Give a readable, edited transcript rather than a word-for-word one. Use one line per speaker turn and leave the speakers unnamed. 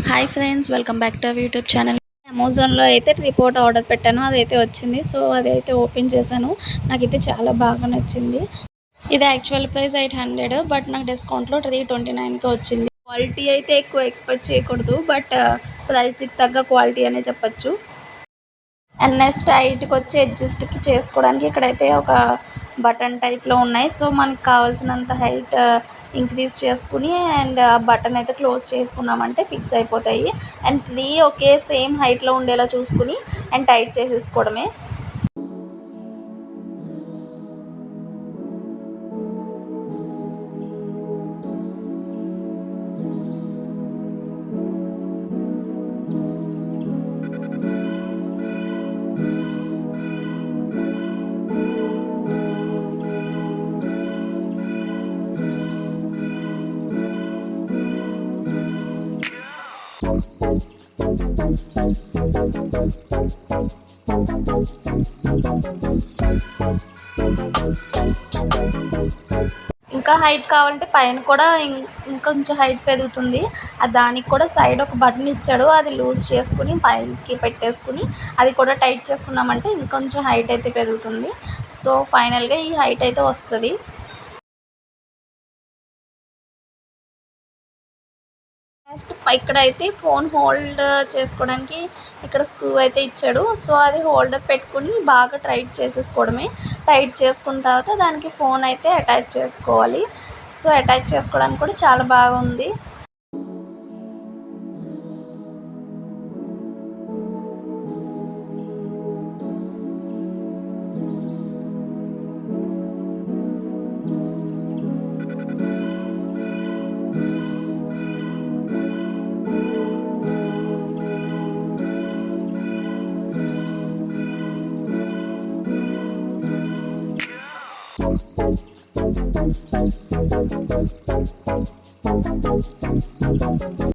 Hi friends, welcome back to our YouTube channel. అమెజాన్లో అయితే ట్రిపోర్ట్ order పెట్టాను, అదైతే వచ్చింది. సో అదైతే ఓపెన్ చేశాను. నాకైతే చాలా బాగా నచ్చింది. ఇది యాక్చువల్ ప్రైస్ 800, బట్ నాకు డిస్కౌంట్లో 329కి వచ్చింది. క్వాలిటీ అయితే ఎక్కువ ఎక్స్పెక్ట్ చేయకూడదు, బట్ ప్రైస్కి తగ్గ క్వాలిటీ అనే చెప్పచ్చు. అండ్ నెక్స్ట్ హైట్కి వచ్చి అడ్జస్ట్కి చేసుకోవడానికి ఇక్కడైతే ఒక బటన్ టైప్లో ఉన్నాయి. సో మనకు కావాల్సినంత హైట్ ఇంక్రీజ్ చేసుకుని అండ్ ఆ బటన్ అయితే క్లోజ్ చేసుకున్నామంటే ఫిక్స్ అయిపోతాయి. అండ్ 3 ఒకే సేమ్ హైట్లో ఉండేలా చూసుకుని అండ్ టైట్ చేసేసుకోవడమే. ఇంకా హైట్ కావాలంటే పైన కూడా ఇంకొంచెం హైట్ పెరుగుతుంది. దానికి కూడా సైడ్ ఒక బటన్ ఇచ్చాడు, అది లూజ్ చేసుకుని పైకి పెట్టేసుకుని అది కూడా టైట్ చేసుకున్నామంటే ఇంకొంచెం హైట్ అయితే పెరుగుతుంది. సో ఫైనల్గా ఈ హైట్ అయితే వస్తుంది. నెక్స్ట్ ఇక్కడైతే ఫోన్ హోల్డ్ చేసుకోవడానికి ఇక్కడ స్క్రూ అయితే ఇచ్చాడు. సో అది హోల్డర్ పెట్టుకుని బాగా టైట్ చేసేసుకోవడమే. టైట్ చేసుకున్న తర్వాత దానికి ఫోన్ అయితే అటాచ్ చేసుకోవాలి. సో అటాచ్ చేసుకోవడానికి కూడా చాలా బాగుంది.